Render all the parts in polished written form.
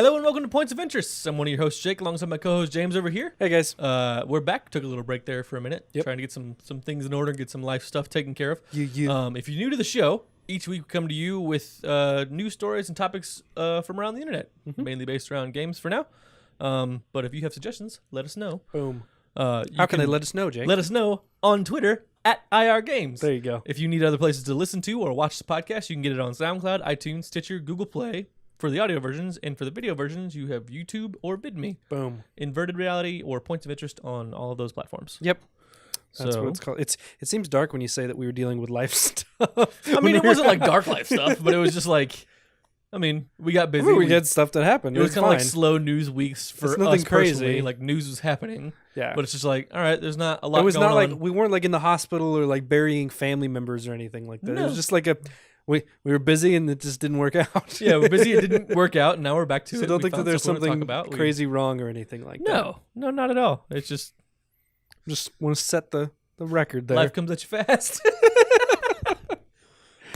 Hello and welcome to Points of Interest. I'm one of your hosts, Jake, alongside my co-host, James, over here. Hey, guys. We're back. Took a little break there for a minute. Yep. Trying to get some things in order, get some life stuff taken care of. If If you're new to the show, each week we come to you with news stories and topics from around the internet, mainly based around games for now. But if you have suggestions, let us know. Boom. How can they let us know, Jake? Let us know on Twitter at IR Games. There you go. If you need other places to listen to or watch the podcast, you can get it on SoundCloud, iTunes, Stitcher, Google Play. For the audio versions, and for the video versions, you have YouTube or VidMe. Boom. Inverted Reality or Points of Interest on all of those platforms. Yep. That's what it's called. It seems dark when you say that we were dealing with life stuff. I mean, it wasn't like dark life stuff, but it was just like, I mean, we got busy. We had stuff that happened. It was kind of like slow news weeks for us crazy. Personally. Like news was happening. Yeah. But it's just like, all right, there's not a lot going on. It was not like we weren't like in the hospital or like burying family members or anything like that. No. It was just like we were busy and it just didn't work out. Yeah, we're busy. It didn't work out, and now we're back to it. So don't think that there's something crazy wrong or anything like that. No, not at all. It's just want to set the record there. Life comes at you fast.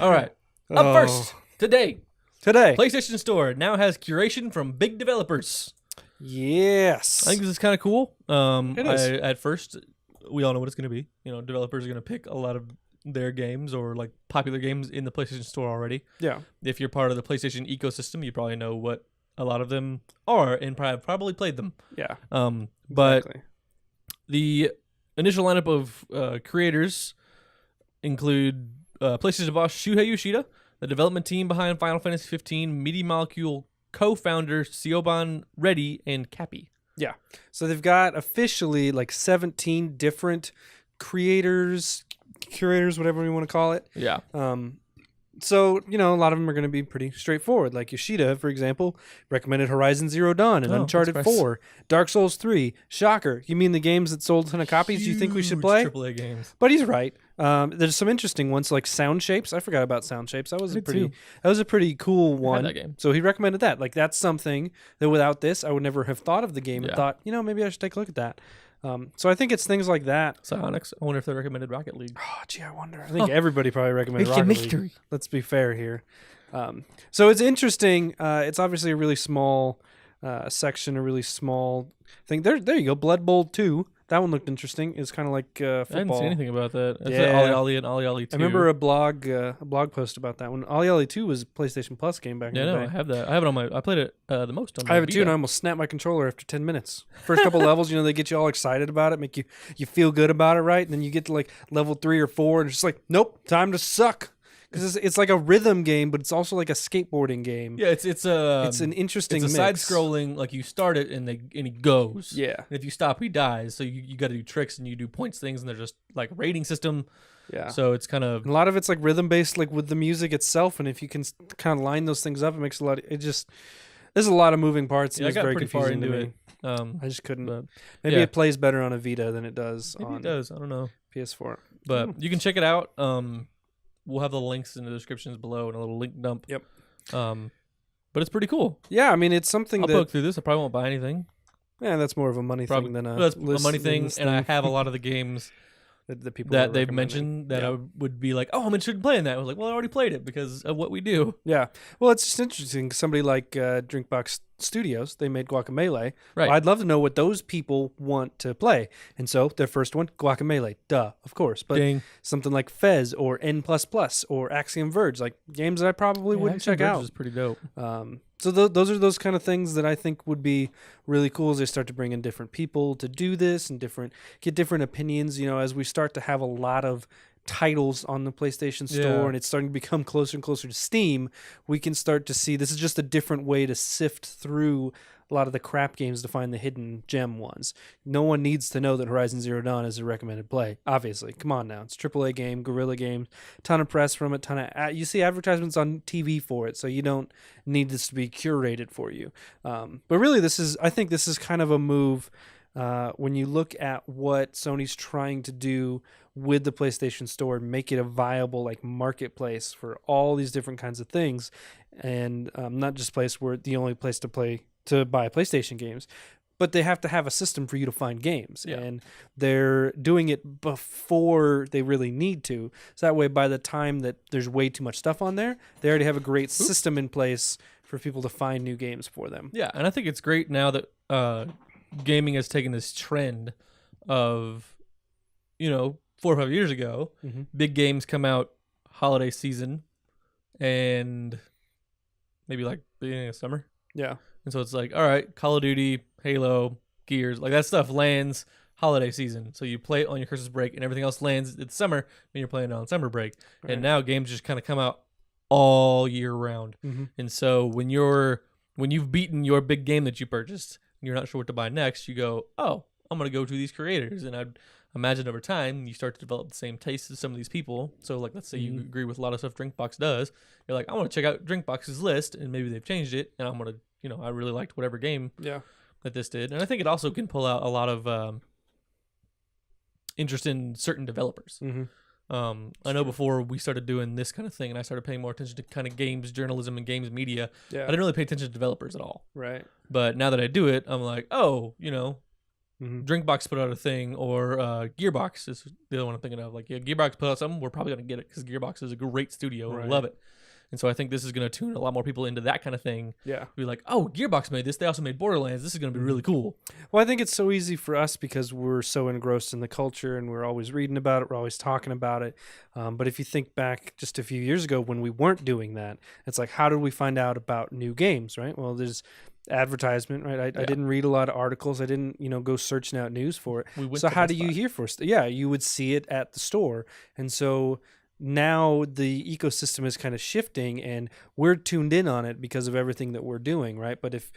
All right. Up first, today, PlayStation Store now has curation from big developers. Yes. I think this is kind of cool. It is. At first, we all know what it's going to be. You know, developers are going to pick a lot of their games or like popular games in the PlayStation Store already. Yeah. If you're part of the PlayStation ecosystem, you probably know what a lot of them are and probably played them. Yeah. But exactly. The initial lineup of creators include PlayStation boss Shuhei Yoshida, the development team behind Final Fantasy 15, Media Molecule co-founder Siobhan Reddy, and Cappy. Yeah. So they've got officially like 17 different curators, whatever you want to call it. Yeah. So, you know, a lot of them are going to be pretty straightforward. Like Yoshida, for example, recommended Horizon Zero Dawn and Uncharted 4, Dark Souls 3. Shocker. You mean the games that sold a ton of copies you think we should play? AAA games. But he's right. There's some interesting ones like Sound Shapes. I forgot about Sound Shapes. That was a pretty cool one. I had that game. So he recommended that. Like that's something that without this I would never have thought of the game and thought, you know, maybe I should take a look at that. So I think it's things like that. Psyonix. I wonder if they recommended Rocket League. Oh, gee, I wonder. I think everybody probably recommended Rocket League. Let's be fair here. So it's interesting. It's obviously a really small section, a really small thing. There you go. Blood Bowl 2. That one looked interesting. It's kind of like football. I didn't see anything about that. It's Yeah. Ollie Ollie and Ollie Ollie 2. I remember a blog post about that one. Ollie Ollie 2 was a PlayStation Plus game back in the day. I have that. I have it on my. I played it the most on my I have it Vita. too, and I almost snapped my controller after 10 minutes. First couple levels, you know, they get you all excited about it, make you feel good about it, right? And then you get to like level 3 or 4, and it's just like, nope, time to suck. Because it's like a rhythm game, but it's also like a skateboarding game. Yeah, it's an interesting mix. mix. Side-scrolling, like you start it and he goes. Yeah. And if you stop, he dies. So you got to do tricks and you do points things, and they're just like a rating system. Yeah. So it's kind of a lot of it's like rhythm-based, like with the music itself, and if you can kind of line those things up, it makes a lot. There's a lot of moving parts. And I it's got very pretty far confusing into to me. it. I just couldn't. But, maybe it plays better on a Vita than it does maybe on it does. I don't know. PS4. But you can check it out. We'll have the links in the descriptions below and a little link dump. Yep. But it's pretty cool. Yeah, I mean, it's something I'll poke through this. I probably won't buy anything. Yeah, that's more of a money thing than a that's a money thing. And I have a lot of the games the people that they've mentioned that I would be like, oh, I'm interested in playing that. I was like, well, I already played it because of what we do. Yeah. Well, it's just interesting. Somebody like Drinkbox Studios, they made Guacamelee. Right. Well, I'd love to know what those people want to play. And so their first one, Guacamelee. Duh, of course. But something like Fez or N++ or Axiom Verge, like games that I probably wouldn't check out. Is pretty dope. So those are those kind of things that I think would be really cool as they start to bring in different people to do this and get different opinions. You know, as we start to have a lot of titles on the PlayStation Store and it's starting to become closer and closer to Steam, we can start to see this is just a different way to sift through a lot of the crap games to find the hidden gem ones. No one needs to know that Horizon Zero Dawn is a recommended play. Obviously, come on now, it's a AAA game, Guerrilla Games, ton of press from it, you see advertisements on TV for it, so you don't need this to be curated for you. But really, I think this is kind of a move. When you look at what Sony's trying to do with the PlayStation Store, make it a viable like marketplace for all these different kinds of things, and not just place where the only place to buy PlayStation games, but they have to have a system for you to find games, and they're doing it before they really need to. So that way, by the time that there's way too much stuff on there, they already have a great system in place for for people to find new games for them. Yeah, and I think it's great now that gaming has taken this trend of, 4 or 5 years ago, big games come out holiday season and maybe like beginning of summer. Yeah. And so it's like, all right, Call of Duty, Halo, Gears, like that stuff lands holiday season. So you play it on your Christmas break and everything else lands it's summer and you're playing it on summer break. Right. And now games just kind of come out all year round. And so when you've beaten your big game that you purchased and you're not sure what to buy next, you go, oh, I'm going to go to these creators. And I'd imagine over time you start to develop the same taste as some of these people. So like, let's say you agree with a lot of stuff Drinkbox does. You're like, I want to check out Drinkbox's list and maybe they've changed it. And I'm going to, I really liked whatever game that this did. And I think it also can pull out a lot of interest in certain developers. I know before we started doing this kind of thing and I started paying more attention to kind of games journalism and games media, I didn't really pay attention to developers at all. Right. But now that I do it, I'm like, oh, Drinkbox put out a thing, or Gearbox is the other one I'm thinking of. Like, Gearbox put out something, we're probably going to get it because Gearbox is a great studio and we love it. And so I think this is going to tune a lot more people into that kind of thing. Yeah. Be like, oh, Gearbox made this. They also made Borderlands. This is going to be really cool. Well, I think it's so easy for us because we're so engrossed in the culture and we're always reading about it. We're always talking about it. But if you think back just a few years ago when we weren't doing that, it's like, how did we find out about new games, right? Well, there's advertisement, right? I didn't read a lot of articles. I didn't, go searching out news for it. So how do you hear for it? Yeah, you would see it at the store. And so now the ecosystem is kind of shifting and we're tuned in on it because of everything that we're doing, right? But if,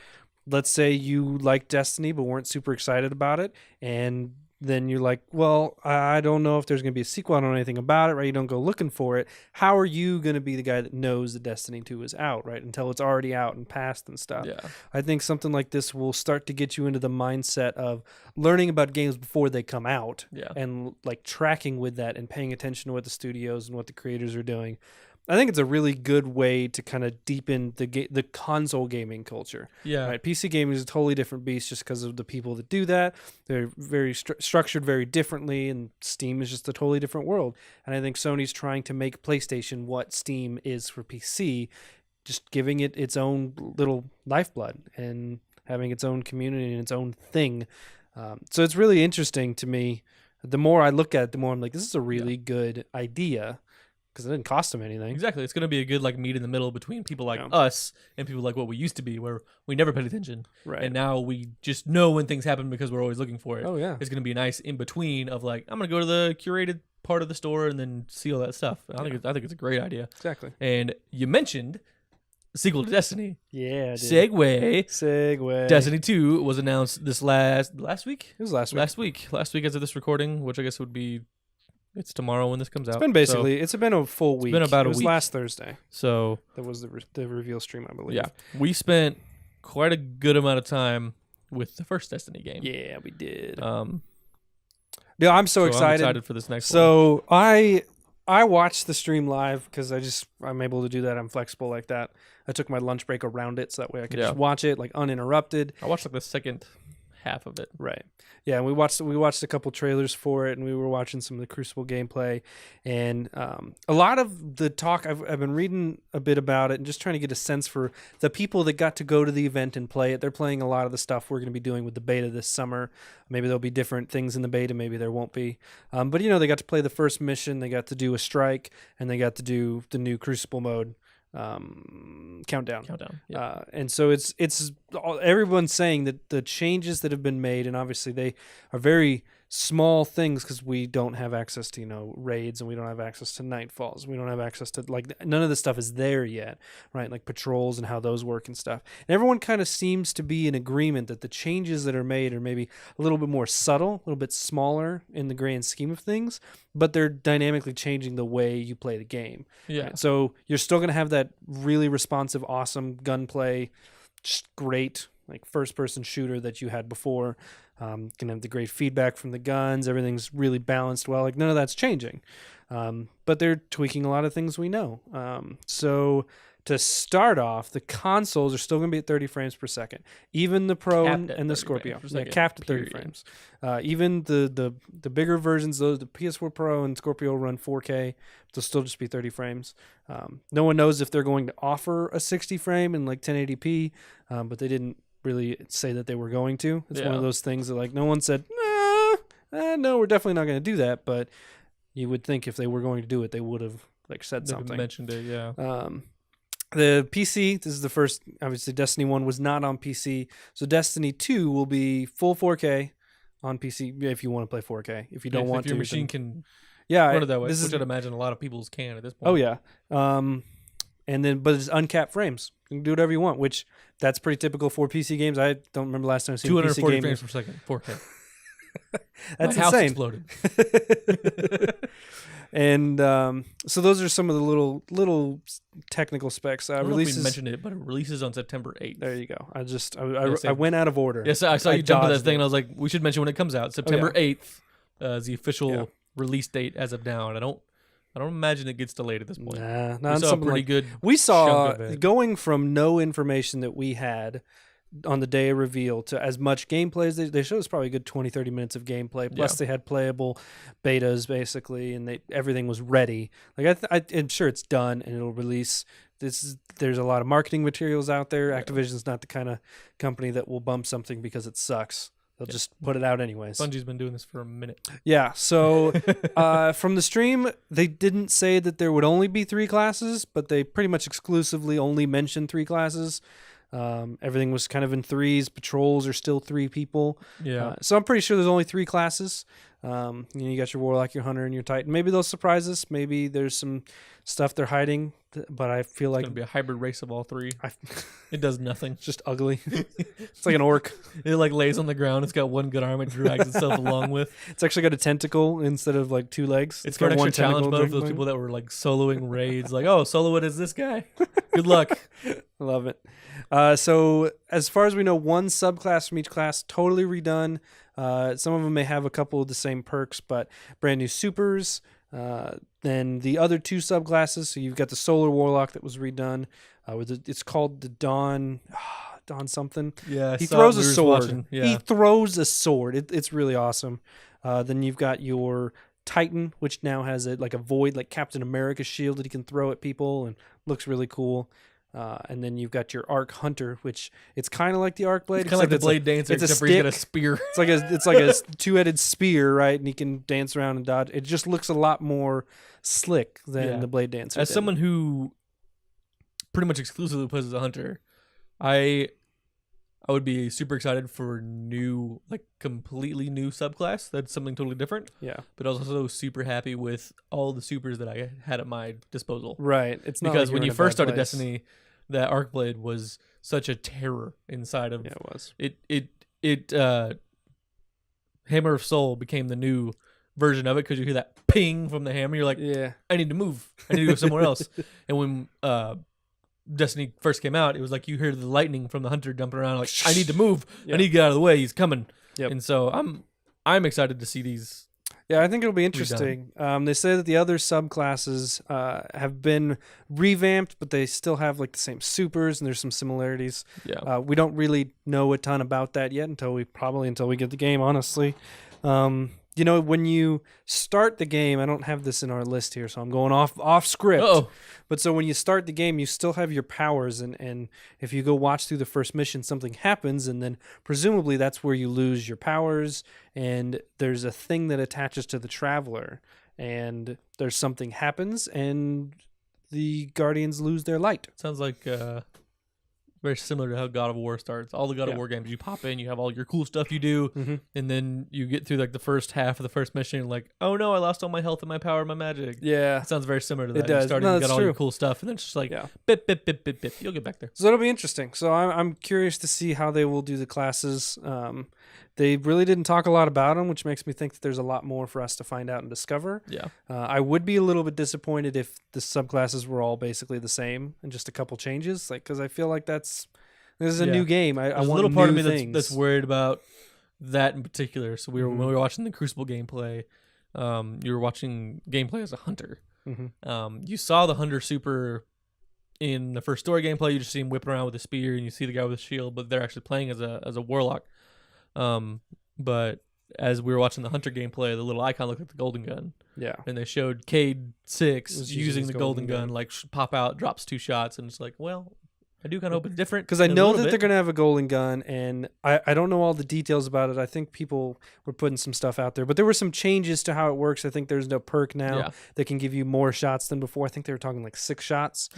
let's say you like Destiny but weren't super excited about it, and then you're like, well, I don't know if there's going to be a sequel. I don't know anything about it, right? You don't go looking for it. How are you going to be the guy that knows that Destiny 2 is out, right? Until it's already out and passed and stuff. Yeah. I think something like this will start to get you into the mindset of learning about games before they come out and like tracking with that and paying attention to what the studios and what the creators are doing. I think it's a really good way to kind of deepen the console gaming culture. Yeah, right. PC gaming is a totally different beast just because of the people that do that. They're very structured very differently, and Steam is just a totally different world. And I think Sony's trying to make PlayStation what Steam is for PC, just giving it its own little lifeblood and having its own community and its own thing. So it's really interesting to me. The more I look at it, the more I'm like, this is a really good idea. Because it didn't cost them anything. Exactly. It's going to be a good meet in the middle between people like us and people like what we used to be, where we never paid attention. Right. And now we just know when things happen because we're always looking for it. Oh, yeah. It's going to be a nice in between of I'm going to go to the curated part of the store and then see all that stuff. I think it's a great idea. Exactly. And you mentioned the sequel to Destiny. Yeah. Segue. Destiny 2 was announced this last week? It was last week. Last week as of this recording, which I guess would be... It's tomorrow when this comes out. It's been a full week. It's been about a week. It was last Thursday. So that was the reveal stream, I believe. Yeah, we spent quite a good amount of time with the first Destiny game. Yeah, we did. Yeah, I'm so excited. I'm excited for this next one. So I watched the stream live because I'm able to do that. I'm flexible like that. I took my lunch break around it so that way I could just watch it uninterrupted. I watched the second half of it. Right. Yeah, and we watched a couple trailers for it, and we were watching some of the Crucible gameplay, and a lot of the talk I've been reading a bit about it and just trying to get a sense for the people that got to go to the event and play it. They're playing a lot of the stuff we're going to be doing with the beta this summer. Maybe there'll be different things in the beta, maybe there won't be. But they got to play the first mission, they got to do a strike, and they got to do the new Crucible mode. Countdown. Yeah. And so it's everyone's saying that the changes that have been made, and obviously they are very small things because we don't have access to raids, and we don't have access to nightfalls, we don't have access to none of this stuff is there yet, right? Like patrols and how those work and stuff. And everyone kind of seems to be in agreement that the changes that are made are maybe a little bit more subtle, a little bit smaller in the grand scheme of things, but they're dynamically changing the way you play the game. Yeah. Right? So you're still going to have that really responsive, awesome gunplay, just great first-person shooter that you had before. Can have the great feedback from the guns. Everything's really balanced well. None of that's changing. But they're tweaking a lot of things we know. So to start off, the consoles are still going to be at 30 frames per second. Even the Pro Capped at and the 30 Scorpio. frames per Yeah, second, capped at 30 period. frames. Even the bigger versions, those the PS4 Pro and Scorpio run 4K. They'll still just be 30 frames. No one knows if they're going to offer a 60 frame and like 1080p, but they didn't really say that they were going to. It's one of those things that like no one said, no, we're definitely not going to do that. But you would think if they were going to do it, they would have like said They've something. mentioned it, yeah. The PC, this is the first, obviously Destiny 1 was not on PC. So Destiny 2 will be full 4K on PC if you want to play 4K. If you don't want if your to. machine can run it that way, which I'd imagine a lot of people's can at this point. Oh, yeah. But it's uncapped frames. You can do whatever you want, which that's pretty typical for PC games. I don't remember last time I've seen a PC 240 game. frames per second, 4K. That's My house insane. exploded. And so those are some of the little technical specs. I don't know if Releases. we mentioned it, but it releases on September 8th. There you go. I went out of order. Yes, I saw you jump to that dodged thing, it. and I was like, we should mention when it comes out. September 8th is the official release date as of now, and I don't imagine it gets delayed at this point. Nah, We not saw a something pretty like good. we saw chunk of it. going from no information that we had on the day of reveal to as much gameplay as they showed us probably a good 20-30 minutes of gameplay, plus they had playable betas basically, and everything was ready. Like I'm sure it's done and it'll release. There's a lot of marketing materials out there. Activision's not the kind of company that will bump something because it sucks. They'll just put it out anyways. Bungie's been doing this for a minute. Yeah, so from the stream, they didn't say that there would only be 3 classes, but they pretty much exclusively only mentioned 3 classes. Everything was kind of in 3s. Patrols are still 3 people. Yeah. So I'm pretty sure there's only 3 classes. You got your Warlock, your Hunter, and your Titan. Maybe they'll surprise us. Maybe there's some stuff they're hiding, but I feel like It's going to be a hybrid race of all 3. It does nothing. it's just ugly. It's like an orc. It like lays on the ground. It's got one good arm it drags itself along with. It's actually got a tentacle instead of like 2 legs. It's got one extra challenge tentacle mode for those people that were like soloing raids. Like, oh, solo it as this guy. Good luck. Love it. So as far as we know, 1 subclass from each class, totally redone. Some of them may have a couple of the same perks, but brand new supers. Then the other 2 subclasses. So you've got the Solar Warlock that was redone. It's called the Dawn something. Yeah, he throws a sword. Watching. Yeah. He throws a sword. It's really awesome. Then you've got your Titan, which now has a void, like Captain America shield that he can throw at people, and looks really cool. And then you've got your Arc Hunter, which it's kind of like the Arc Blade. It's kind of like the Blade Dancer, it's a except for he's got a stick. spear. It's like a 2-headed spear, right? And he can dance around and dodge. It just looks a lot more slick than the Blade Dancer. As someone who pretty much exclusively plays as a hunter, I would be super excited for new, like completely new subclass. That's something totally different. Yeah. But also super happy with all the supers that I had at my disposal. Right. It's not because like when you're you in a first bad started place. Destiny, that Arc Blade was such a terror inside of it was. It Hammer of Soul became the new version of it because you hear that ping from the hammer. You're like, Yeah. I need to move. I need to go somewhere else. And when Destiny first came out, it was like you hear the lightning from the hunter jumping around. Like, I need to move. Yeah. I need to get out of the way. He's coming. Yep. And so I'm excited to see these. Yeah, I think it'll be interesting. They say that the other subclasses have been revamped, but they still have like the same supers, and there's some similarities. Yeah. We don't really know a ton about that yet until we get the game, honestly. When you start the game, I don't have this in our list here, so I'm going off script. Uh-oh. But so when you start the game, you still have your powers, and if you go watch through the first mission, something happens, and then presumably that's where you lose your powers, and there's a thing that attaches to the Traveler, and there's something happens, and the Guardians lose their light. Sounds like very similar to how God of War starts. All the God of Yeah. War games, you pop in, you have all your cool stuff you do, and then you get through like the first half of the first mission, and like, oh no, I lost all my health and my power and my magic. Yeah. It sounds very similar to that. It does. You started, No, you that's got all your true. cool stuff, and then it's just like, Yeah. bip, bip, bip, bip, bip. You'll get back there. So it'll be interesting. So I'm curious to see how they will do the classes. They really didn't talk a lot about them, which makes me think that there's a lot more for us to find out and discover. Yeah. I would be a little bit disappointed if the subclasses were all basically the same and just a couple changes, because I feel like this is a Yeah. new game. I There's want a little part of new me things. that's worried about that in particular. So when Mhm. we were watching the Crucible gameplay, you were watching gameplay as a hunter. Mhm. You saw the hunter super in the first story gameplay, you just see him whipping around with a spear, and you see the guy with a shield, but they're actually playing as a warlock. But as we were watching the hunter gameplay, the little icon looked like the golden gun. Yeah. And they showed Cade 6 Was using his the golden gun, gun. like pop out, drops 2 shots, and it's like, well, I do kind of hope it's different. Because I in a know little that bit. they're going to have a golden gun, and I don't know all the details about it. I think people were putting some stuff out there, but there were some changes to how it works. I think there's no perk now Yeah. that can give you more shots than before. I think they were talking like 6 shots.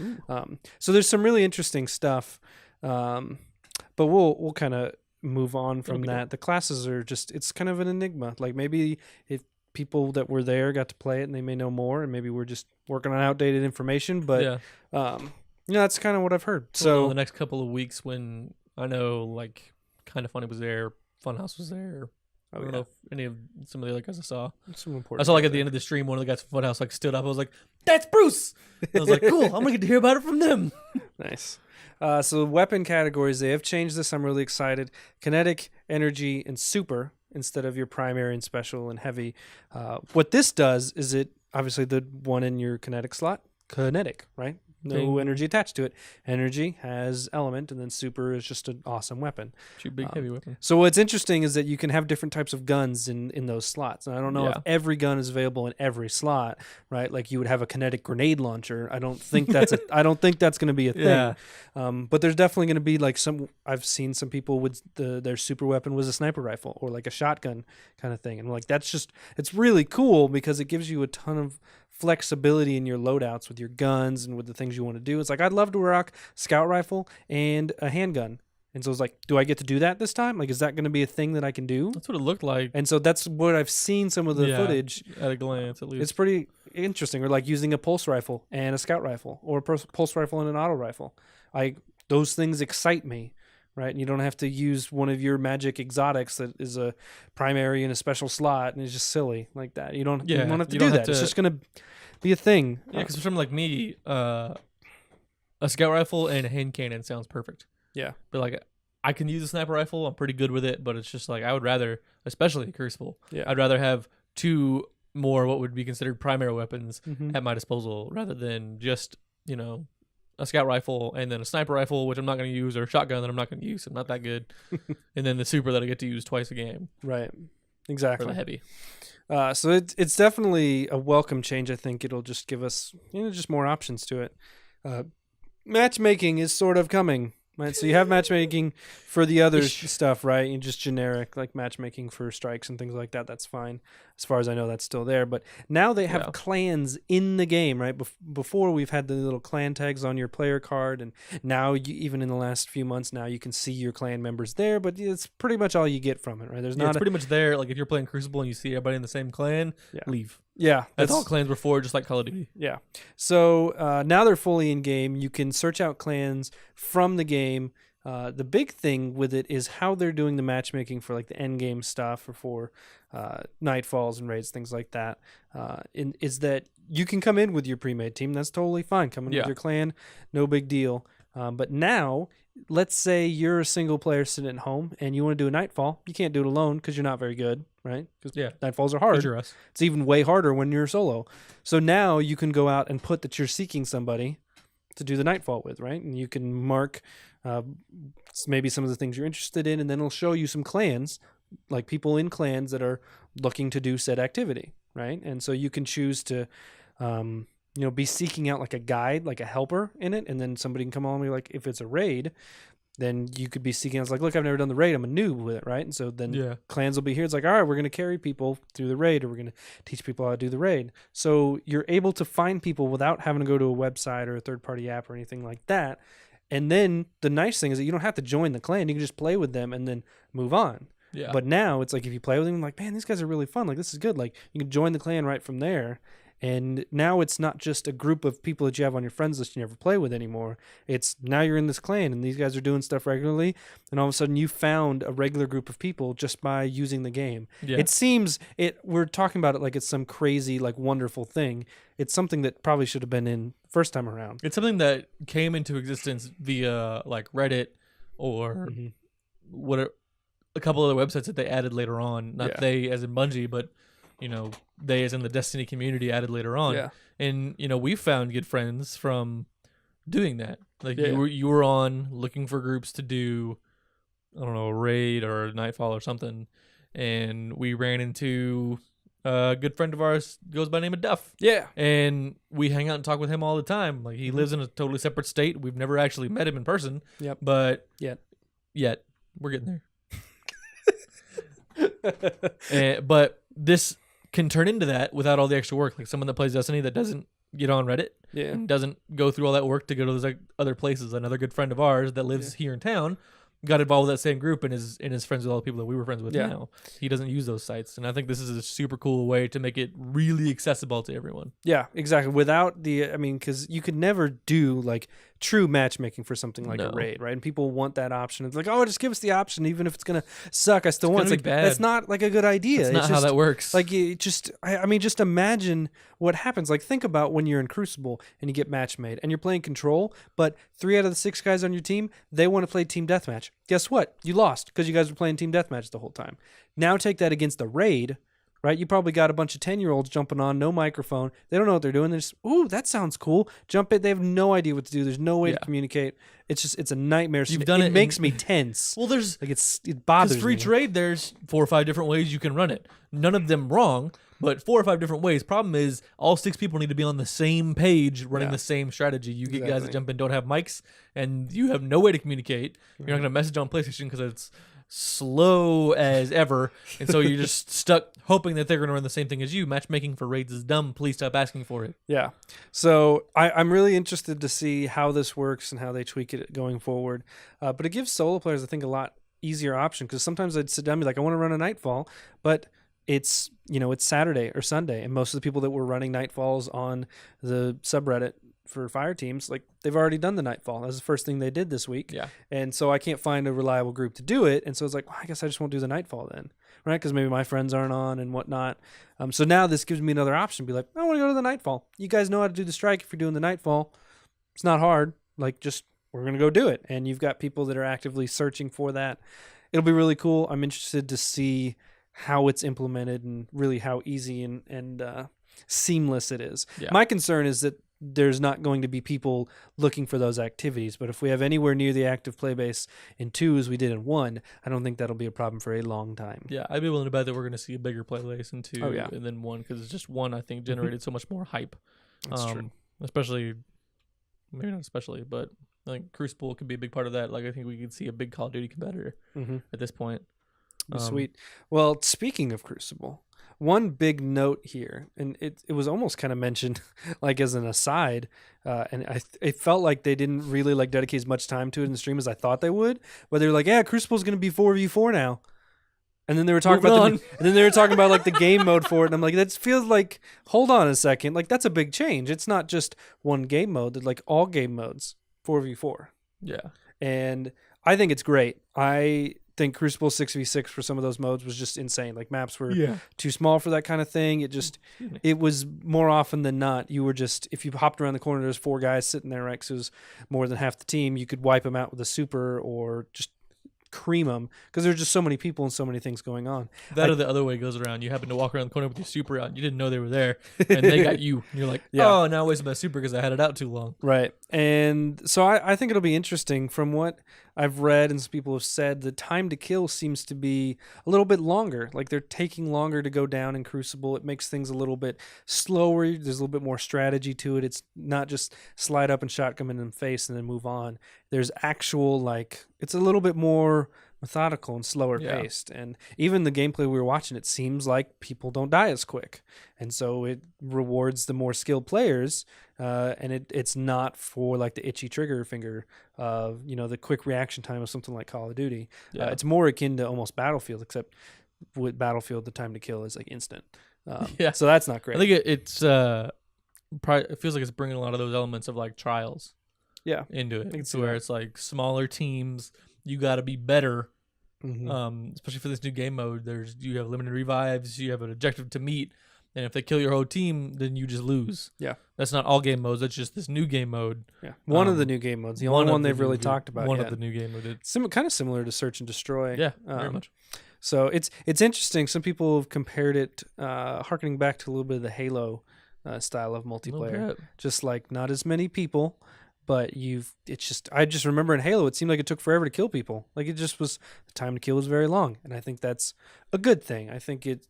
So there's some really interesting stuff, but we'll kind of move on from That'll be that. The classes are just, it's kind of an enigma. Like maybe if people that were there got to play it and they may know more, and maybe we're just working on outdated information, but Yeah. that's kind of what I've heard. So So the next couple of weeks, when I know like Kind of Funny was there, Funhouse was there. I don't know if any of some of the other guys I saw. some I important saw like guys at the end of the stream, one of the guys from Funhouse like stood up. I was like, "That's Bruce." I was like, "Cool, I'm gonna get to hear about it from them." Nice. So weapon categories, they have changed this. I'm really excited. Kinetic, energy, and super instead of your primary and special and heavy. What this does is it obviously the one in your kinetic slot, kinetic, right? No Ding. energy attached to it. Energy has element, and then super is just an awesome weapon. Shoot big heavy weapon. So what's interesting is that you can have different types of guns in those slots. And I don't know if Yeah. every gun is available in every slot, right? Like you would have a kinetic grenade launcher. I don't think that's I don't think that's going to be a thing. Yeah. But there's definitely going to be like I've seen some people with their super weapon was a sniper rifle or like a shotgun kind of thing. And like it's really cool because it gives you a ton of flexibility in your loadouts with your guns and with the things you want to do. It's like I'd love to rock scout rifle and a handgun. And so it's like, do I get to do that this time? Like, is that going to be a thing that I can do? That's what it looked like. And so that's what I've seen some of the Yeah, footage. at a glance, at least. It's pretty interesting. Or like using a pulse rifle and a scout rifle or a pulse rifle and an auto rifle. Those things excite me, right? And you don't have to use one of your magic exotics that is a primary and a special slot and it's just silly like that. You don't have to do that. It's just going to be a thing. Yeah, because for someone like me, a scout rifle and a hand cannon sounds perfect. Yeah. But like, I can use a sniper rifle. I'm pretty good with it, but it's just like I would rather, especially Crucible, I'd rather have 2 more what would be considered primary weapons at my disposal rather than just, a scout rifle and then a sniper rifle, which I'm not going to use, or a shotgun that I'm not going to use. I'm not that good. And then the super that I get to use twice a game. Right. For Exactly. the heavy. So it's definitely a welcome change. I think it'll just give us just more options to it. Matchmaking is sort of coming, right? So you have matchmaking for the other stuff, right? And just generic like matchmaking for strikes and things like that. That's fine. As far as I know, that's still there. But now they have clans in the game, right? Before we've had the little clan tags on your player card, and now even in the last few months, now you can see your clan members there. But it's pretty much all you get from it, right? There's It's pretty much there. Like if you're playing Crucible and you see everybody in the same clan, leave. Yeah, That's all clans were for, just like Call of Duty. Yeah. So now they're fully in game. You can search out clans from the game. The big thing with it is how they're doing the matchmaking for like the end game stuff or for nightfalls and raids, things like that. Is that you can come in with your pre-made team. That's totally fine. Come in with your clan, no big deal. But now, let's say you're a single player sitting at home and you want to do a nightfall. You can't do it alone because you're not very good, right? Because nightfalls are hard. It's even way harder when you're solo. So now you can go out and put that you're seeking somebody to do the nightfall with, right? And you can mark maybe some of the things you're interested in, and then it'll show you some clans, like people in clans that are looking to do said activity, right? And so you can choose to be seeking out like a guide, like a helper in it, and then somebody can come on and be like, if it's a raid, then you could be seeking. It's like, look, I've never done the raid. I'm a noob with it, right? And so then clans will be here. It's like, all right, we're going to carry people through the raid, or we're going to teach people how to do the raid. So you're able to find people without having to go to a website or a third-party app or anything like that. And then the nice thing is that you don't have to join the clan. You can just play with them and then move on. Yeah. But now it's like if you play with them, like, man, these guys are really fun. Like, this is good. Like, you can join the clan right from there. And now it's not just a group of people that you have on your friends list you never play with anymore. It's now you're in this clan and these guys are doing stuff regularly. And all of a sudden you found a regular group of people just by using the game. Yeah. It seems we're talking about it like it's some crazy, like wonderful thing. It's something that probably should have been in first time around. It's something that came into existence via like Reddit or what a couple other websites that they added later on. Not they as in Bungie, but they as in the Destiny community added later on. Yeah. And we found good friends from doing that. Like Yeah. you were on looking for groups to do, I don't know, a raid or a nightfall or something, and we ran into a good friend of ours goes by the name of Duff. Yeah. And we hang out and talk with him all the time. Like he lives in a totally separate state. We've never actually met him in person. Yep. But Yet. We're getting there. But this can turn into that without all the extra work. Like someone that plays Destiny that doesn't get on Reddit and doesn't go through all that work to go to those other places. Another good friend of ours that lives here in town got involved with that same group and is friends with all the people that we were friends with now. He doesn't use those sites. And I think this is a super cool way to make it really accessible to everyone. Yeah, exactly. Without because you could never do like true matchmaking for something like a raid, right? And people want that option. It's like, oh, just give us the option, even if it's gonna suck. I still want it. It's like, bad. That's not like a good idea. That's not how that works. Like, just imagine what happens. Like, think about when you're in Crucible and you get match made and you're playing Control, but 3 out of the 6 guys on your team, they want to play team deathmatch. Guess what? You lost because you guys were playing team deathmatch the whole time. Now take that against a raid. Right, you probably got a bunch of 10-year-olds jumping on, no microphone. They don't know what they're doing. They're just, ooh, that sounds cool. Jump it. They have no idea what to do. There's no way to communicate. It's a nightmare. You've done it makes me tense. Well, there's like it bothers me. For each raid, there's 4 or 5 different ways you can run it. None of them wrong, but 4 or 5 different ways. Problem is, all 6 people need to be on the same page, running the same strategy. You get guys that jump in, don't have mics, and you have no way to communicate. You're not going to message on PlayStation because it's slow as ever, and so you're just stuck hoping that they're going to run the same thing as you. Matchmaking for raids is dumb. Please stop asking for it. Yeah. So I'm really interested to see how this works and how they tweak it going forward. But it gives solo players, I think, a lot easier option, because sometimes I'd sit down and be like, I want to run a Nightfall, but it's Saturday or Sunday, and most of the people that were running Nightfalls on the subreddit for fire teams, like, they've already done the Nightfall. That's the first thing they did this week. Yeah. And so I can't find a reliable group to do it. And so it's like, well, I guess I just won't do the Nightfall then, right? Because maybe my friends aren't on and whatnot. So now this gives me another option. Be like, I want to go to the Nightfall. You guys know how to do the strike if you're doing the Nightfall. It's not hard. Like, just, we're going to go do it. And you've got people that are actively searching for that. It'll be really cool. I'm interested to see how it's implemented and really how easy and seamless it is. Yeah. My concern is that there's not going to be people looking for those activities, but if we have anywhere near the active play base in 2 as we did in 1, I don't think that'll be a problem for a long time. Yeah, I'd be willing to bet that we're going to see a bigger play base in 2 and then 1, because it's just 1, I think, generated so much more hype. That's true. Especially, maybe not especially, but I think Crucible could be a big part of that. Like, I think we could see a big Call of Duty competitor at this point. Sweet. Well, speaking of Crucible, one big note here, and it was almost kind of mentioned like as an aside, and it felt like they didn't really like dedicate as much time to it in the stream as I thought they would. But they were like, "Yeah, Crucible's going to be 4v4 now," and then they were talking about like the game mode for it, and I'm like, that feels like, hold on a second, like that's a big change. It's not just one game mode; they're like all game modes 4v4. Yeah, and I think it's great. I think Crucible 6v6 for some of those modes was just insane. Like, maps were too small for that kind of thing. It was more often than not, you were just, if you hopped around the corner, there's 4 guys sitting there, right? Because it was more than half the team. You could wipe them out with a super or just cream them, because there's just so many people and so many things going on. That or the other way goes around. You happen to walk around the corner with your super out. You didn't know they were there, and they got you. And you're like, oh, now I wasted my super because I had it out too long. Right. And so I think it'll be interesting. From what I've read and some people have said, the time to kill seems to be a little bit longer. Like, they're taking longer to go down in Crucible. It makes things a little bit slower. There's a little bit more strategy to it. It's not just slide up and shotgun in the face and then move on. There's actual, like, it's a little bit more methodical and slower paced. And even the gameplay we were watching, it seems like people don't die as quick. And so it rewards the more skilled players. And it's not for like the itchy trigger finger of, the quick reaction time of something like Call of Duty. It's more akin to almost Battlefield, except with Battlefield, the time to kill is like instant. So that's not great. I think it feels like it's bringing a lot of those elements of like Trials into it. So where it's like smaller teams, you got to be better. Especially for this new game mode, you have limited revives, you have an objective to meet, and if they kill your whole team, then you just lose. Yeah, that's not all game modes. That's just this new game mode. Yeah, one of the new game modes. The only one they've really talked about. One of the new game modes. Kind of similar to Search and Destroy. Yeah, very much. So it's interesting. Some people have compared it, harkening back to a little bit of the Halo style of multiplayer. Just like not as many people, but I just remember in Halo, it seemed like it took forever to kill people. Like it just was, the time to kill was very long. And I think that's a good thing. I think it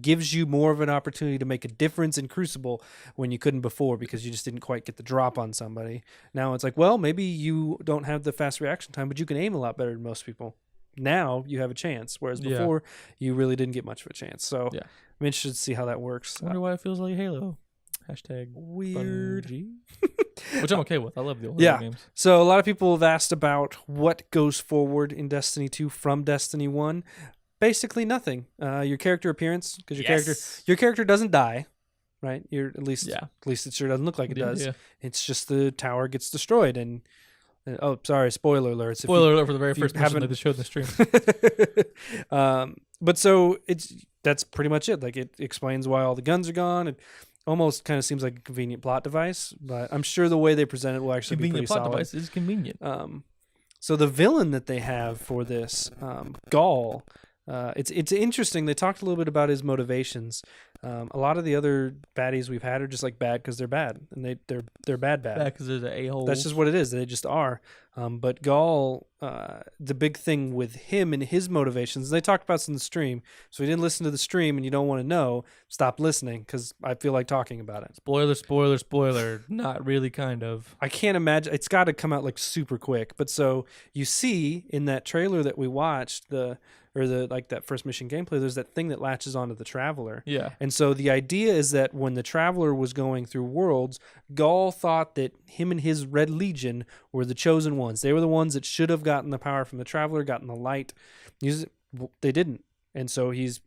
gives you more of an opportunity to make a difference in Crucible when you couldn't before because you just didn't quite get the drop on somebody. Now it's like, well, maybe you don't have the fast reaction time, but you can aim a lot better than most people. Now you have a chance, whereas before you really didn't get much of a chance. So I'm interested to see how that works. I wonder why it feels like Halo. Hashtag weird. Which I'm okay with. I love the old Halo games. So a lot of people have asked about what goes forward in Destiny 2 from Destiny 1. Basically nothing. Your character appearance, because your character doesn't die, right? At least it sure doesn't look like it does. Yeah. It's just the tower gets destroyed and sorry, spoiler alert. Spoiler alert for the very first mission that they showed in the stream. But so that's pretty much it. Like it explains why all the guns are gone. It almost kind of seems like a convenient plot device, but I'm sure the way they present it will actually be pretty solid. Convenient plot device is convenient. So the villain that they have for this, Gaul, it's interesting. They talked a little bit about his motivations. A lot of the other baddies we've had are just like bad because they're bad, and they're bad. Bad because they're the a-holes. That's just what it is. They just are. But Gaul, the big thing with him and his motivations, they talked about this in the stream. So if you didn't listen to the stream and you don't want to know, stop listening because I feel like talking about it. Spoiler. Not really, kind of. I can't imagine. It's got to come out like super quick. But so you see in that trailer that we watched, that first mission gameplay, there's that thing that latches onto the Traveler. Yeah. And so the idea is that when the Traveler was going through worlds, Gaul thought that him and his Red Legion were the chosen ones. They were the ones that should have gotten the power from the Traveler, gotten the light. They didn't. And so he's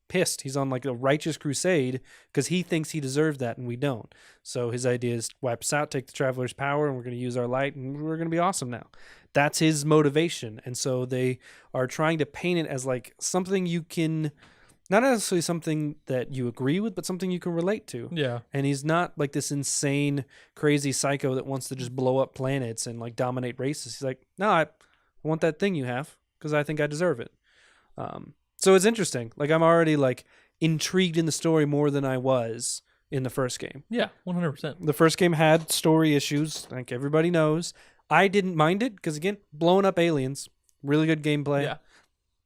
pissed. He's on like a righteous crusade because he thinks he deserved that and we don't. So his idea is wipe us out, take the Traveler's power, and we're going to use our light and we're going to be awesome now. That's his motivation. And so they are trying to paint it as like something you can, not necessarily something that you agree with, but something you can relate to. Yeah. And he's not like this insane, crazy psycho that wants to just blow up planets and like dominate races. He's like, no, I want that thing you have because I think I deserve it. So it's interesting. Like I'm already like intrigued in the story more than I was in the first game. Yeah, 100%. The first game had story issues, like everybody knows. I didn't mind it because, again, blowing up aliens, really good gameplay. Yeah.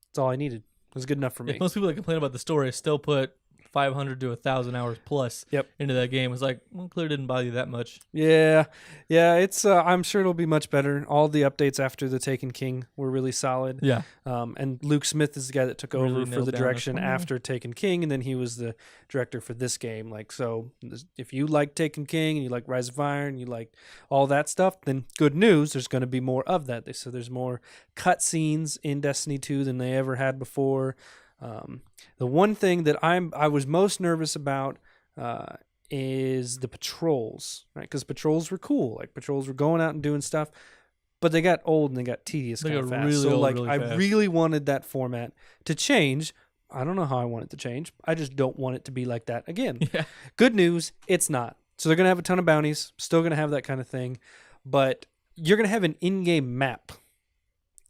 That's all I needed. It was good enough for me. Most people that complain about the story still put 500 to 1,000 hours plus into that game. It's like, well, clearly didn't bother you that much. Yeah. It's. I'm sure it'll be much better. All the updates after the Taken King were really solid. Yeah. And Luke Smith is the guy that took over for the direction after Taken King, and then he was the director for this game. Like, so if you like Taken King and you like Rise of Iron and you like all that stuff, then good news. There's going to be more of that. They said there's more cutscenes in Destiny 2 than they ever had before. The one thing that I was most nervous about is the patrols, right? Because patrols were cool. Like patrols were going out and doing stuff, but they got old and they got tedious kind of fast. Really so old, like really I fast. really wanted that format to change. I don't know how I want it to change. I just don't want it to be like that again. Yeah. Good news, it's not. So they're gonna have a ton of bounties. Still gonna have that kind of thing, but you're gonna have an in-game map.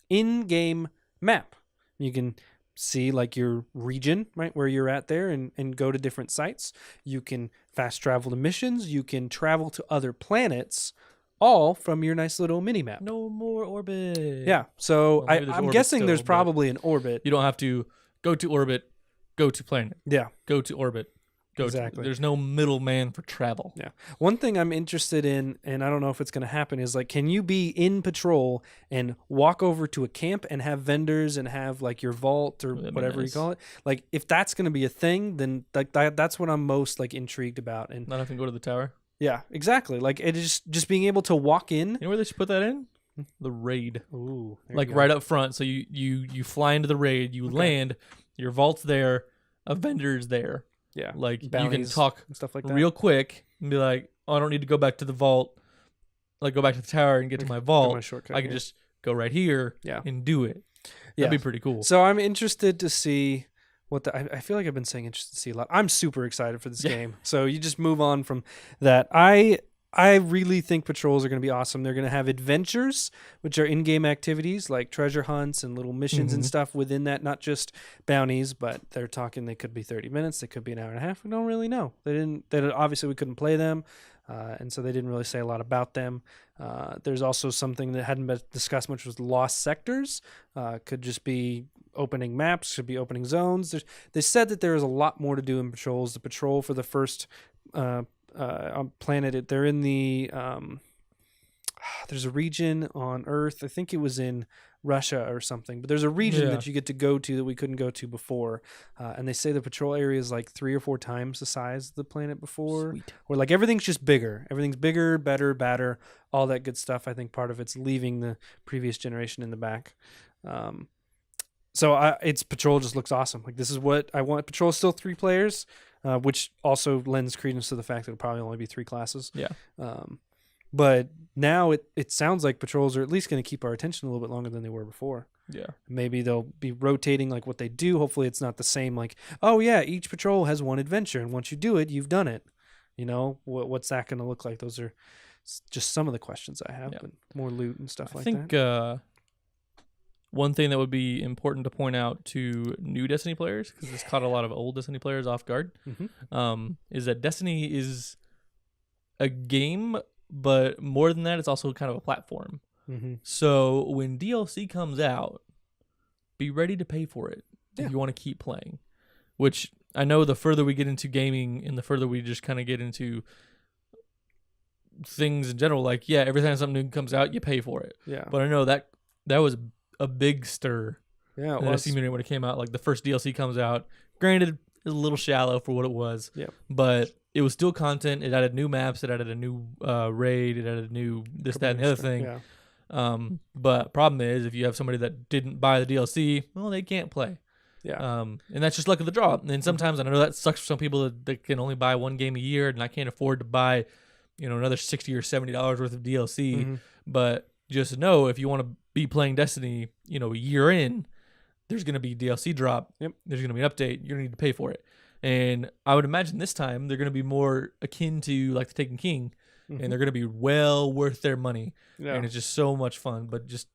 In-game map. You can see like your region, right, where you're at there and go to different sites. You can fast travel to missions. You can travel to other planets, all from your nice little mini map. No more orbit. Yeah. So Well, maybe there's I'm orbit guessing still, there's but probably an orbit. You don't have to go to orbit, go to planet, Yeah. go to orbit, go Exactly. to. There's no middleman for travel. Yeah. One thing I'm interested in, and I don't know if it's going to happen, is like, can you be in patrol and walk over to a camp and have vendors and have like your vault or whatever you call it? Like, if that's going to be a thing, then like that's what I'm most like intrigued about. And Not having to go to the tower. yeah, exactly. Like it is just being able to walk in. You know where they should put that in? The raid. Ooh, Like right up front. So you fly into the raid, you land, your vault's there, a vendor's there. Yeah. Like you can Bounties talk and stuff like that. real quick and be like, oh, I don't need to go back to the vault, like go back to the tower and get to my vault. my shortcut, I can just go right here and do it. Yeah. That'd be pretty cool. So I'm interested to see what I feel like I've been saying interested to see a lot. I'm super excited for this game. So you just move on from that. I really think patrols are going to be awesome. They're going to have adventures, which are in-game activities like treasure hunts and little missions and stuff within that, not just bounties, but they're talking they could be 30 minutes, they could be an hour and a half. We don't really know. They obviously we couldn't play them. and so they didn't really say a lot about them. There's also something that hadn't been discussed much was lost sectors. Could just be opening maps, could be opening zones. They said that there is a lot more to do in patrols. The patrol for the first planet, they're in the there's a region on Earth. I think it was in Russia or something, but there's a region that you get to go to that we couldn't go to before, and they say the patrol area is like 3 or 4 times the size of the planet before. Sweet. Or like everything's just bigger. Everything's bigger, better, badder, all that good stuff. I think part of it's leaving the previous generation in the back. So its patrol just looks awesome. Like, this is what I want. Patrol is still 3 players, which also lends credence to the fact that it'll probably only be 3 classes. Yeah. But now it sounds like patrols are at least going to keep our attention a little bit longer than they were before. Yeah. Maybe they'll be rotating like what they do. Hopefully it's not the same, like, oh yeah, each patrol has 1 adventure, and once you do it, you've done it. You know, what's that going to look like? Those are just some of the questions I have, but more loot and stuff like that. I think one thing that would be important to point out to new Destiny players, because this caught a lot of old Destiny players off guard, is that Destiny is a game, but more than that, it's also kind of a platform. So when DLC comes out, be ready to pay for it if you want to keep playing. Which I know the further we get into gaming and the further we just kind of get into things in general, like, every time something new comes out, you pay for it. Yeah. But I know that was a big stir. Yeah, in the community when it came out. Like, the first DLC comes out. Granted, it was a little shallow for what it was. Yeah. But it was still content. It added new maps. It added a new raid. It added a new this, that, and the other thing. Yeah. But problem is, if you have somebody that didn't buy the DLC, well, they can't play. Yeah. And that's just luck of the draw. And sometimes, and I know that sucks for some people that can only buy 1 game a year, and I can't afford to buy, another $60 or $70 worth of DLC. But just know, if you want to be playing Destiny, a year in, there's going to be DLC drop. Yep. There's going to be an update. You're going to need to pay for it. And I would imagine this time they're going to be more akin to like the Taken King, and they're going to be well worth their money. Yeah. And it's just so much fun. But just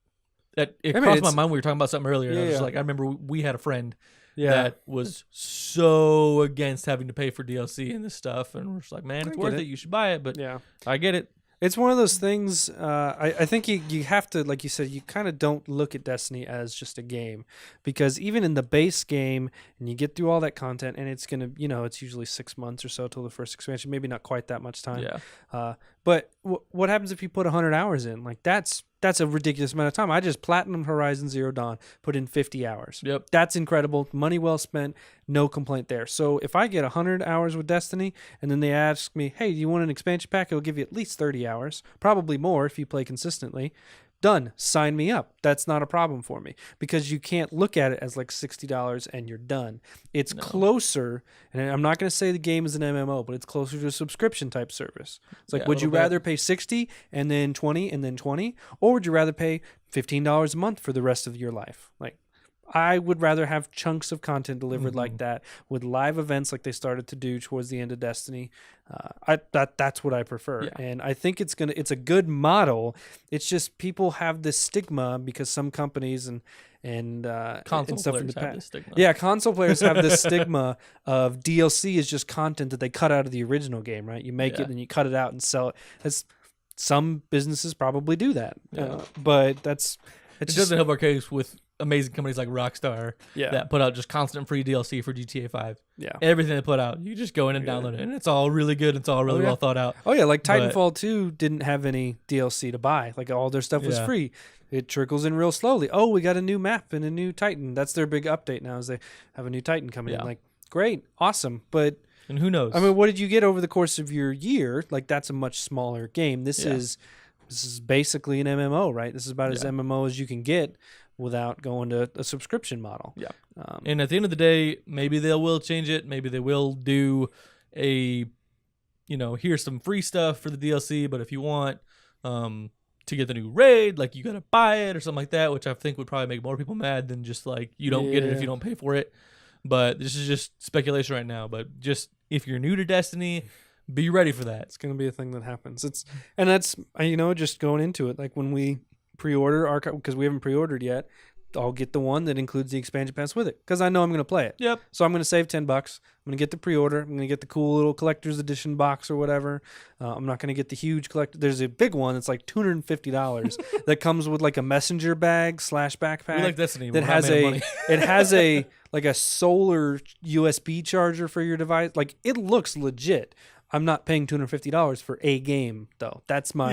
that it crossed my mind. We were talking about something earlier. And I was just like, I remember we had a friend that was so against having to pay for DLC and this stuff, and we're just like, man, it's worth it. You should buy it. But I get it. It's one of those things, I think you have to, like you said, you kind of don't look at Destiny as just a game, because even in the base game, and you get through all that content, and it's going to, it's usually 6 months or so till the first expansion, maybe not quite that much time. Yeah. But what happens if you put 100 hours in? Like, that's a ridiculous amount of time. I just Platinum Horizon Zero Dawn, put in 50 hours. Yep. That's incredible. Money well spent. No complaint there. So if I get 100 hours with Destiny, and then they ask me, hey, do you want an expansion pack? It'll give you at least 30 hours. Probably more if you play consistently. Done. Sign me up. That's not a problem for me, because you can't look at it as like $60 and you're done. It's closer, and I'm not going to say the game is an MMO, but it's closer to a subscription type service. It's like, would you rather pay 60 and then 20 and then 20, or would you rather pay $15 a month for the rest of your life? Like, I would rather have chunks of content delivered like that, with live events like they started to do towards the end of Destiny. That's what I prefer, and I think it's a good model. It's just people have this stigma because some companies and console and stuff players in the have past. this stigma. Yeah, console players have this stigma of DLC is just content that they cut out of the original game, right? You make it and you cut it out and sell it. Some businesses probably do that, but it doesn't help our case with amazing companies like Rockstar that put out just constant free DLC for GTA 5. Yeah. Everything they put out, you just go in and download it, and it's all really good. It's all really well thought out. Oh, yeah, like Titanfall 2 didn't have any DLC to buy. Like, all their stuff was free. It trickles in real slowly. Oh, we got a new map and a new Titan. That's their big update now, is they have a new Titan coming in. Like, great, awesome, but... And who knows? I mean, what did you get over the course of your year? Like, that's a much smaller game. This is basically an MMO, right? This is about as MMO as you can get without going to a subscription model. Yeah. And at the end of the day, maybe they will change it. Maybe they will do here's some free stuff for the DLC, but if you want to get the new raid, like, you got to buy it or something like that, which I think would probably make more people mad than just like, you don't get it if you don't pay for it. But this is just speculation right now. But just, if you're new to Destiny, be ready for that. It's going to be a thing that happens. That's just going into it. Like, when we pre-order our, because we haven't pre-ordered yet, I'll get the one that includes the expansion pass with it because I know I'm going to play it. Yep. So I'm going to save $10. I'm going to get the pre-order. I'm going to get the cool little collector's edition box or whatever. I'm not going to get the huge collector. There's a big one that's like $250 that comes with like a messenger bag / backpack. We like Destiny. That has it has a like a solar USB charger for your device. Like it looks legit. I'm not paying $250 for a game though. That's my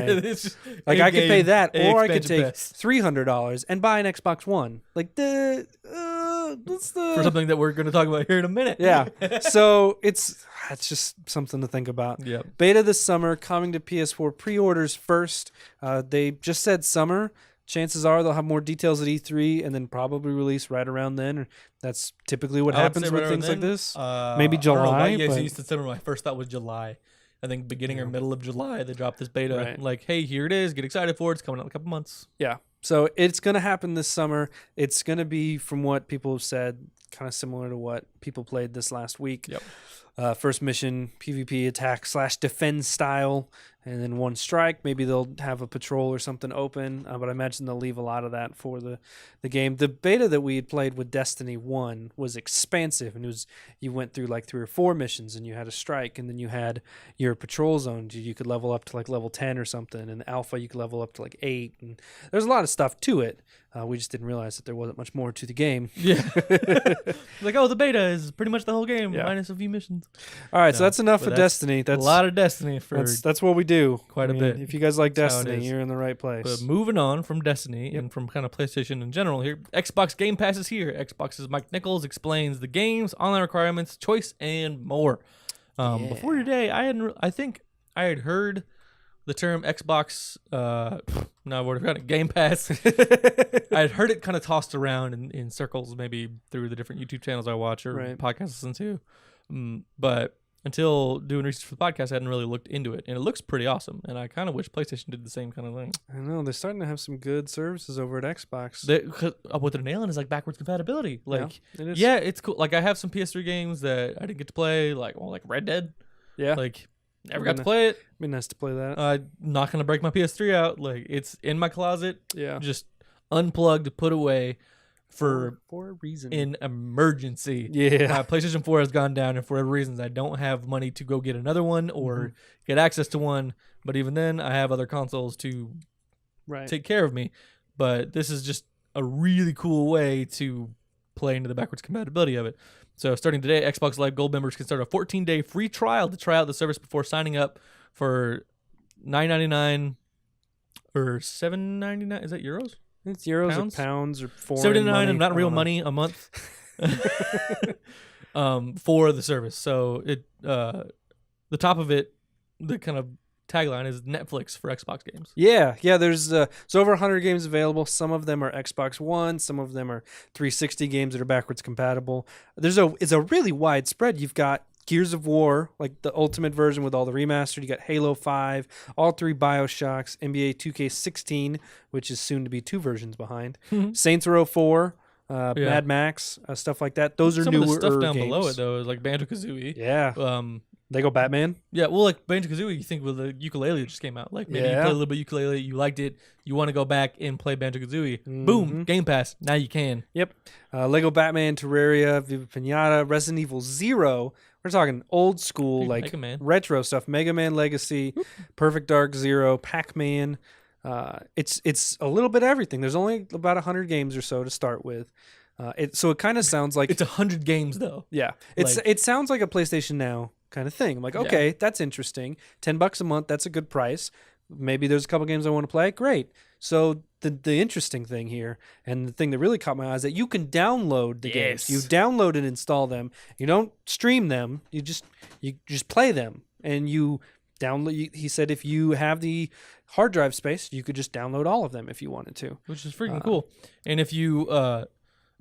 like I could pay that, or I could take $300 and buy an Xbox One. Like for something that we're going to talk about here in a minute. Yeah. So it's just something to think about. Yep. Beta this summer, coming to PS4 pre-orders first. They just said summer. Chances are they'll have more details at E3 and then probably release right around then. That's typically what happens with things like this. Maybe July. Yeah, so December. My first thought was July. I think beginning or middle of July they dropped this beta. Right. Like, hey, here it is. Get excited for it. It's coming out in a couple months. Yeah. So it's going to happen this summer. It's going to be, from what people have said, kind of similar to what people played this last week. Yep. First mission, PvP attack / defend style, and then one strike. Maybe they'll have a patrol or something open, but I imagine they'll leave a lot of that for the game. The beta that we had played with Destiny 1 was expansive, and it was you went through like 3 or 4 missions, and you had a strike, and then you had your patrol zone. You could level up to like level 10 or something, and Alpha you could level up to like 8. And there's a lot of stuff to it. We just didn't realize that there wasn't much more to the game. Yeah. Like, oh, the beta is pretty much the whole game, minus a few missions. All right, so that's enough for Destiny. That's a lot of Destiny for that's what we do. Quite a bit. If you guys like Destiny, you're in the right place. But moving on from Destiny and from kind of PlayStation in general here, Xbox Game Pass is here. Xbox's Mike Nichols explains the games, online requirements, choice, and more. Before today, I think I had heard the term Xbox, Game Pass. I had heard it kind of tossed around in circles, maybe through the different YouTube channels I watch or podcasts I listen to. But until doing research for the podcast, I hadn't really looked into it. And it looks pretty awesome. And I kind of wish PlayStation did the same kind of thing. I know. They're starting to have some good services over at Xbox. What they're nailing is like backwards compatibility. Like, it is. Yeah, it's cool. Like, I have some PS3 games that I didn't get to play, like Red Dead. Yeah. Like, never got to play it. It'd be nice to play that. I'm not going to break my PS3 out. Like, it's in my closet. Yeah. Just unplugged, put away for a reason. In emergency. Yeah. PlayStation 4 has gone down, and for whatever reasons, I don't have money to go get another one or get access to one. But even then, I have other consoles to take care of me. But this is just a really cool way to play into the backwards compatibility of it. So starting today, Xbox Live Gold members can start a 14-day free trial to try out the service before signing up for $9.99 or $7.99. Is that euros? It's euros or pounds or foreign $7.99 and not real money a month for the service. So the top of it, the kind of tagline is Netflix for Xbox games. Yeah. There's over 100 games available. Some of them are Xbox One. Some of them are 360 games that are backwards compatible. It's a really wide spread. You've got Gears of War, like the ultimate version with all the remastered. You got Halo 5, all 3 BioShocks, NBA 2K16, which is soon to be 2 versions behind, Saints Row 4, Mad Max, stuff like that. Those are newer games. Some of the stuff down below it, though, is like Banjo-Kazooie. Yeah. Lego Batman? Yeah, well, like Banjo-Kazooie, you think with the ukulele that just came out. Like, maybe you played a little bit of ukulele, you liked it, you want to go back and play Banjo-Kazooie. Boom, Game Pass. Now you can. Yep. Lego Batman, Terraria, Viva Pinata, Resident Evil 0. We're talking old school, like retro stuff. Mega Man Legacy, Perfect Dark Zero, Pac-Man. It's a little bit of everything. There's only about 100 games or so to start with. So it kind of sounds like... It's 100 games, though. Yeah. It sounds like a PlayStation Now kind of thing. I'm like, okay, that's interesting. $10 a month, that's a good price. Maybe there's a couple games I want to play. Great. So the interesting thing here, and the thing that really caught my eye, is that you can download the games. You download and install them. You don't stream them. You just play them, and you download. He said if you have the hard drive space, you could just download all of them if you wanted to, which is freaking cool. And if you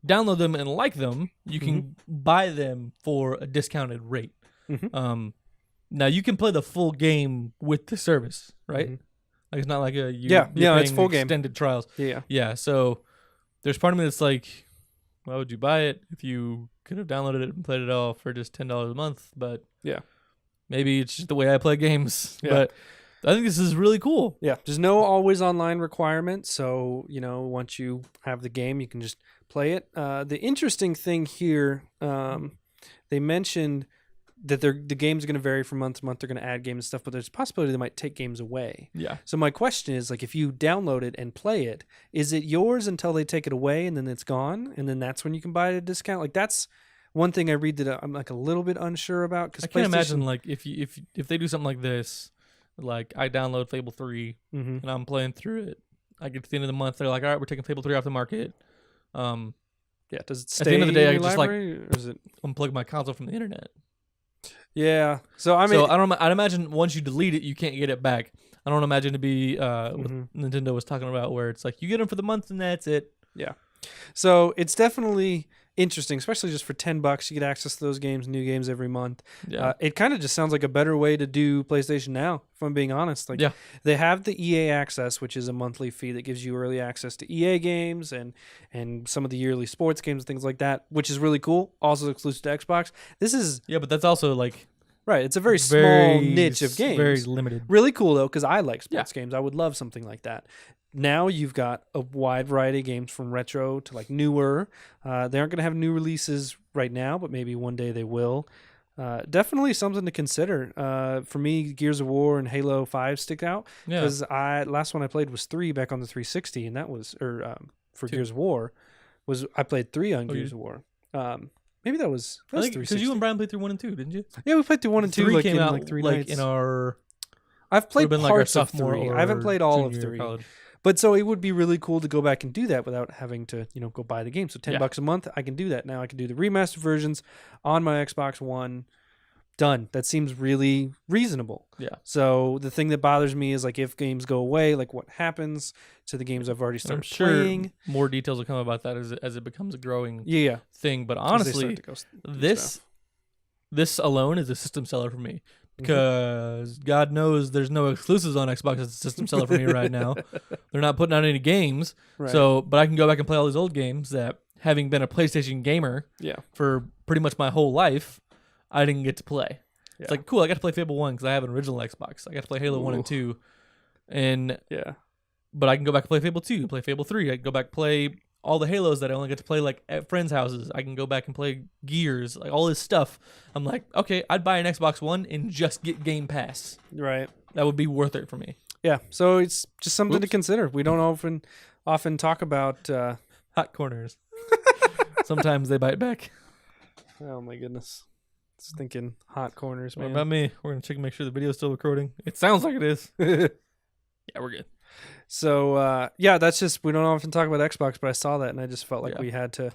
download them and like them, you can buy them for a discounted rate. Now you can play the full game with the service, right? Like, it's not like it's full game extended trials. Yeah. So there's part of me that's like, why would you buy it if you could have downloaded it and played it all for just $10 a month? But maybe it's just the way I play games. But I think this is really cool. Yeah, there's no always online requirement. So, once you have the game, you can just play it. The interesting thing here, they mentioned that the game's going to vary from month to month. They're going to add games and stuff, but there's a possibility they might take games away. Yeah. So my question is, like, if you download it and play it, is it yours until they take it away and then it's gone, and then that's when you can buy it at a discount? Like, that's one thing I read that I'm like a little bit unsure about. Because I can't imagine like if they do something like this, like I download Fable 3 and I'm playing through it. I get to the end of the month, they're like, all right, we're taking Fable 3 off the market. Yeah, does it stay at the end of the day, in I your just library, or is it? unplug my console from the internet. Yeah. So I mean, I'd imagine once you delete it, you can't get it back. I don't imagine to be what Nintendo was talking about, where it's like you get them for the month and that's it. Yeah. So it's definitely interesting, especially just for $10. You get access to those games, new games every month. Yeah. It kind of just sounds like a better way to do PlayStation Now, if I'm being honest. Like, yeah. They have the EA Access, which is a monthly fee that gives you early access to EA games and some of the yearly sports games and things like that, which is really cool. Also exclusive to Xbox. This is but that's also like right. It's a very small niche of games. Very limited. Really cool though, because I like sports games. I would love something like that. Now you've got a wide variety of games from retro to like newer. They aren't going to have new releases right now, but maybe one day they will. Definitely something to consider. For me, Gears of War and Halo 5 stick out because last one I played was 3 back on the 360, and that was for 2. Gears of War I played 3 on Gears of War. Maybe that was 360. Because you and Brian played through 1 and 2, didn't you? Yeah, we played through 1 and 2 3 like came in out like 3 like nights. in our. I've played parts like our of sophomore 3. I haven't played all of junior 3. college. But so it would be really cool to go back and do that without having to, go buy the game. So $10 a month, I can do that. Now I can do the remastered versions on my Xbox One. Done. That seems really reasonable. Yeah. So the thing that bothers me is like if games go away, like what happens to the games I've already started playing. More details will come about that as it becomes a growing thing. But As honestly, they start to this alone is a system seller for me. Because God knows there's no exclusives on Xbox as a system seller for me right now. They're not putting out any games. Right. But I can go back and play all these old games that, having been a PlayStation gamer for pretty much my whole life, I didn't get to play. Yeah. It's like, cool, I got to play Fable 1 because I have an original Xbox. I got to play Halo 1 and 2. But I can go back and play Fable 2, play Fable 3. I can go back and play all the Halos that I only get to play like at friends' houses. I can go back and play Gears, like all this stuff. I'm like, okay, I'd buy an Xbox One and just get Game Pass. Right. That would be worth it for me. Yeah. So it's just something to consider. We don't often talk about hot corners. Sometimes they bite back. Oh my goodness. Just thinking hot corners, man. What about me? We're gonna check and make sure the video's still recording. It sounds like it is. Yeah, we're good. So that's just, we don't often talk about Xbox, but I saw that and I just felt like we had to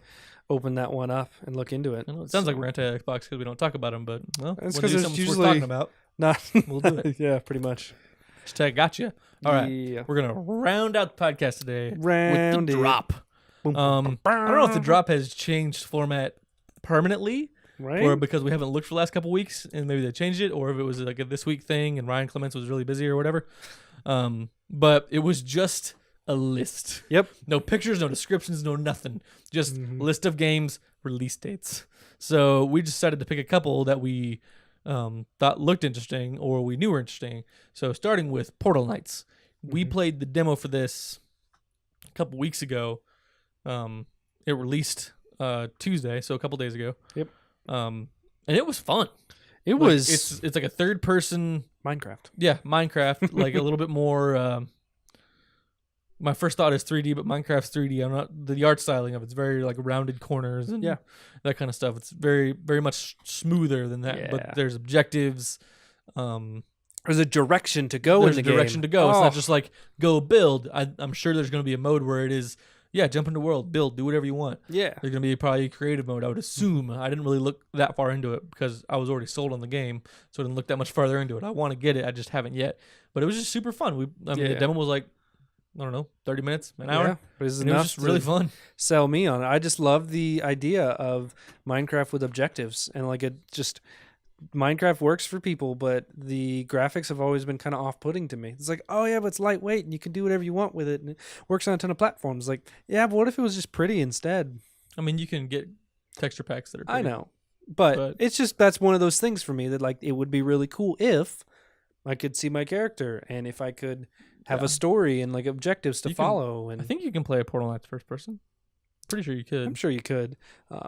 open that one up and look into it. It sounds like we're anti-Xbox because we don't talk about them, but it's because there's usually worth talking about. We'll do it. Yeah, pretty much. Hashtag gotcha. All right, we're gonna round out the podcast today with the drop. I don't know if the drop has changed format permanently, right? Or because we haven't looked for the last couple weeks and maybe they changed it, or if it was like a this week thing and Ryan Clements was really busy or whatever. But it was just a list. Yep. No pictures, no descriptions, no nothing. Just list of games, release dates. So we decided to pick a couple that we thought looked interesting or we knew were interesting. So starting with Portal Knights. We played the demo for this a couple weeks ago. It released Tuesday, so a couple days ago. Yep. And it was fun. It was. It's like a third person Minecraft. Yeah, Minecraft, like a little bit more. My first thought is 3D, but Minecraft's 3D. I'm not the art styling of it's very like rounded corners and that kind of stuff. It's very very much smoother than that. Yeah. But there's objectives. There's a direction to go in the game. There's a direction to go. It's not just like go build. I'm sure there's going to be a mode where it is. Yeah, jump into the world, build, do whatever you want. Yeah. There's going to be probably a creative mode, I would assume. I didn't really look that far into it because I was already sold on the game, so I didn't look that much farther into it. I want to get it, I just haven't yet. But it was just super fun. The demo was like, I don't know, 30 minutes, an hour. Yeah, but it was just really fun. Sell me on it. I just love the idea of Minecraft with objectives. And like it just... Minecraft works for people, but the graphics have always been kind of off-putting to me. It's like, oh yeah, but it's lightweight and you can do whatever you want with it, and it works on a ton of platforms. Like, yeah, but what if it was just pretty instead? I mean, you can get texture packs that are pretty. I know, but it's just that's one of those things for me that like it would be really cool if I could see my character, and if I could have Yeah. a story and like objectives to You can- follow, I and think you can play a Portal Knights first person. Pretty sure you could. I'm sure you could.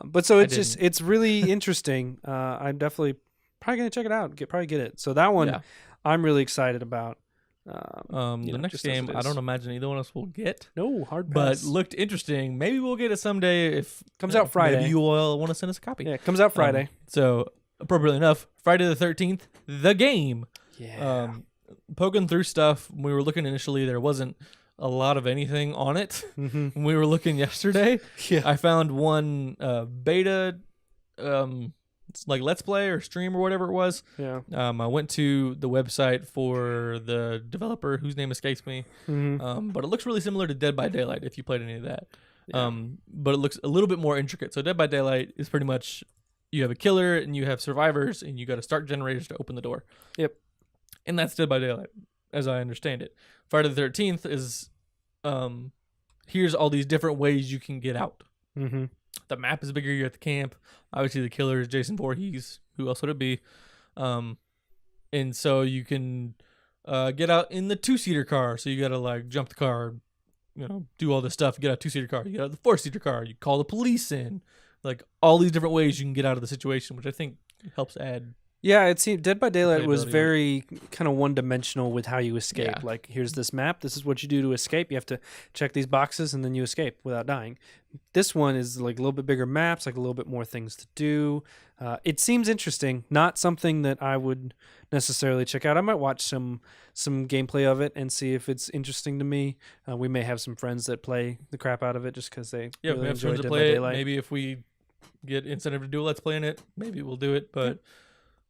But so I it's just didn't. it's really interesting. I'm definitely probably gonna check it out. Probably get it. So that one Yeah. I'm really excited about. The next just as game, it I is. don't imagine either one of us will get, No hard but pass. looked interesting. Maybe we'll get it someday if Comes out Friday. Maybe you will want to send us a copy. Yeah, it comes out Friday. So appropriately enough, Friday the 13th, the game. Yeah. Poking through stuff, when we were looking initially, there wasn't a lot of anything on it. Mm-hmm. When we were looking yesterday, Yeah. I found one beta, it's like Let's Play or stream or whatever it was. Yeah. I went to the website for the developer whose name escapes me, Mm-hmm. but it looks really similar to Dead by Daylight if you played any of that. Yeah. But it looks a little bit more intricate. So Dead by Daylight is pretty much you have a killer and you have survivors and you got to start generators to open the door. Yep. And that's Dead by Daylight, as I understand it. Friday the 13th is here's all these different ways you can get out. Mm-hmm. The map is bigger. You're at the camp. Obviously, the killer is Jason Voorhees. Who else would it be? And so you can get out in the 2-seater car. So you got to like jump the car, do all this stuff. Get out 2-seater car. You get out the 4-seater car. You call the police in. Like all these different ways you can get out of the situation, which I think helps add. Yeah, it seemed Dead by Daylight was Playability. very kind of one-dimensional with how you escape. Yeah. Like, here's this map. This is what you do to escape. You have to check these boxes, and then you escape without dying. This one is like a little bit bigger maps, like a little bit more things to do. It seems interesting. Not something that I would necessarily check out. I might watch some gameplay of it and see if it's interesting to me. We may have some friends that play the crap out of it just because they Yeah, really we have enjoy friends to Dead by play it. Daylight. Maybe if we get incentive to do a Let's Play in it, maybe we'll do it. But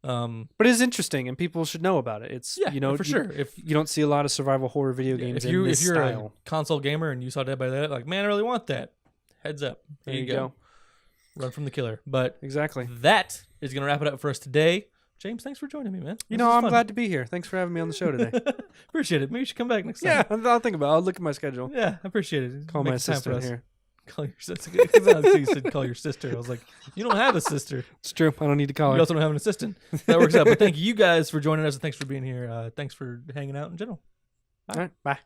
But it's interesting, and people should know about it. It's for sure. If You don't see a lot of survival horror video games if you in this if you're style. a console gamer and you saw Dead by Daylight, like man, I really want that. Heads up, There you go. Run from the killer. But Exactly. that is gonna wrap it up for us today. James, thanks for joining me, man. I'm glad to be here. Thanks for having me on the show today. Appreciate it. Maybe you should come back next Yeah, time. I'll think about it. I'll look at my schedule. Yeah, I appreciate it. Call Make my time for sister us. here. Call your sister. Because you said call your sister. I was like, you don't have a sister. It's true. I don't need to call You her. also don't have an assistant. That works out. But thank you guys for joining us, and thanks for being here. Thanks for hanging out in general. All right. Bye.